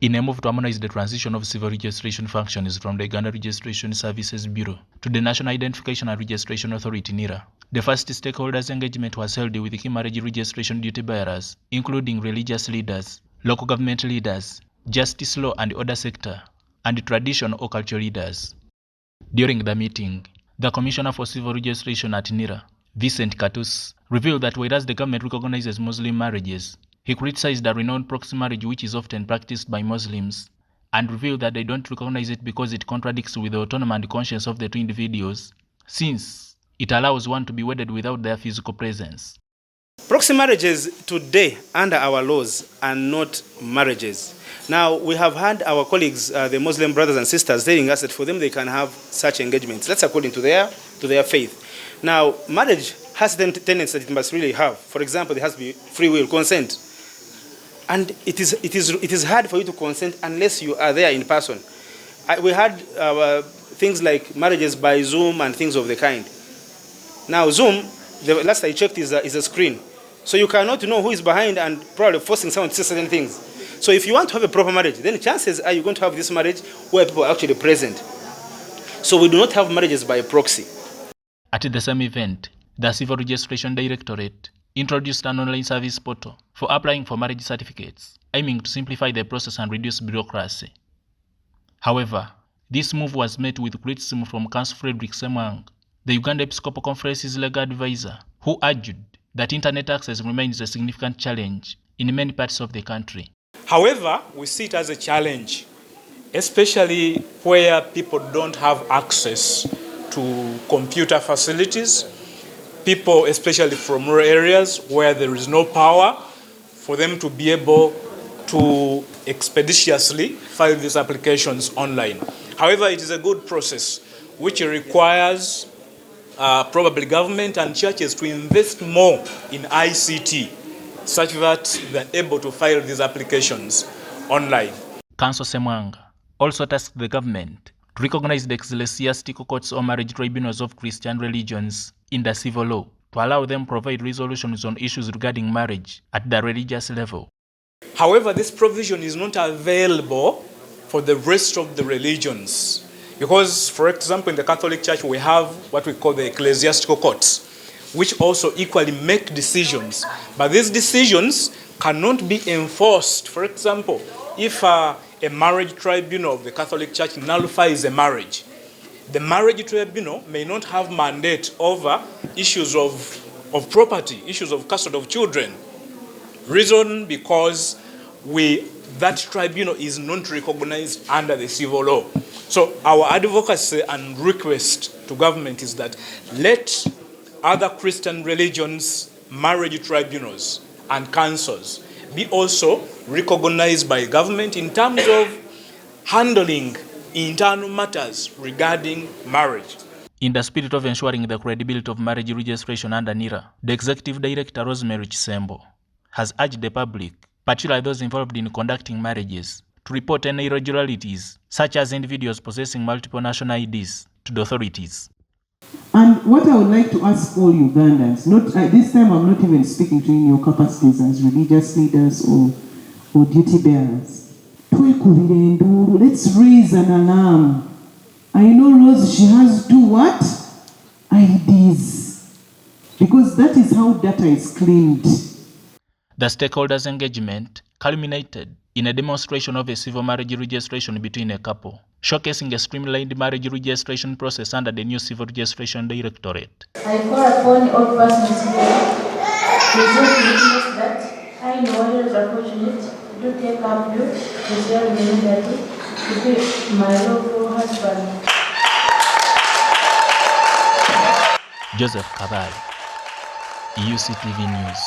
in a move to harmonize the transition of civil registration functions from the Uganda Registration Services Bureau to the National Identification and Registration Authority (NIRA. The first stakeholders' engagement was held with key marriage registration duty bearers, including religious leaders, local government leaders, justice, law and order sector, and traditional or cultural leaders. During the meeting, the Commissioner for Civil Registration at NIRA, Vincent Katus, revealed that whereas the government recognizes Muslim marriages, he criticized the renowned proxy marriage which is often practiced by Muslims, and revealed that they don't recognize it because it contradicts with the autonomy and conscience of the two individuals, since it allows one to be wedded without their physical presence. Proxy marriages today under our laws are not marriages. Now, we have had our colleagues, the Muslim brothers and sisters, telling us that for them they can have such engagements. That's according to their faith. Now, marriage has the tendency that it must really have. For example, there has to be free will, consent. And it is hard for you to consent unless you are there in person. We had things like marriages by Zoom and things of the kind. Now, Zoom, the last I checked, is a screen. So you cannot know who is behind and probably forcing someone to say certain things. So if you want to have a proper marriage, then chances are you're going to have this marriage where people are actually present. So we do not have marriages by proxy. At the same event, the Civil Registration Directorate introduced an online service portal for applying for marriage certificates, aiming to simplify the process and reduce bureaucracy. However, this move was met with criticism from Councillor Frederick Semwang, the Uganda Episcopal Conference's legal advisor, who argued that internet access remains a significant challenge in many parts of the country. However, we see it as a challenge, especially where people don't have access to computer facilities. People, especially from rural areas where there is no power, for them to be able to expeditiously file these applications online. However, it is a good process which requires probably government and churches to invest more in ICT such that they're able to file these applications online. Councillor Semwanga also tasked the government to recognize the ecclesiastical courts or marriage tribunals of Christian religions in the civil law to allow them to provide resolutions on issues regarding marriage at the religious level. However, this provision is not available for the rest of the religions because, for example, in the Catholic Church we have what we call the ecclesiastical courts, which also equally make decisions. But these decisions cannot be enforced. For example, if a marriage tribunal of the Catholic Church nullifies a marriage, the marriage tribunal may not have mandate over issues of property, issues of custody of children. Reason because that tribunal is not recognized under the civil law. So our advocacy and request to government is that let other Christian religions, marriage tribunals and councils be also recognized by government in terms of handling internal matters regarding marriage. In the spirit of ensuring the credibility of marriage registration under NIRA, the Executive Director Rosemary Chisembo has urged the public, particularly those involved in conducting marriages, to report any irregularities, such as individuals possessing multiple national IDs, to the authorities. And what I would like to ask all Ugandans, this time I'm not even speaking to you in your capacities as religious leaders or duty bearers. Let's raise an alarm. I know Rose, she has to what? IDs. Because that is how data is cleaned. The stakeholders' engagement culminated in a demonstration of a civil marriage registration between a couple, showcasing a streamlined marriage registration process under the new Civil Registration Directorate. I call upon all persons to witness that I know what is unfortunate to take up to share the to be my lawful husband. Joseph Kabali, UCTV News.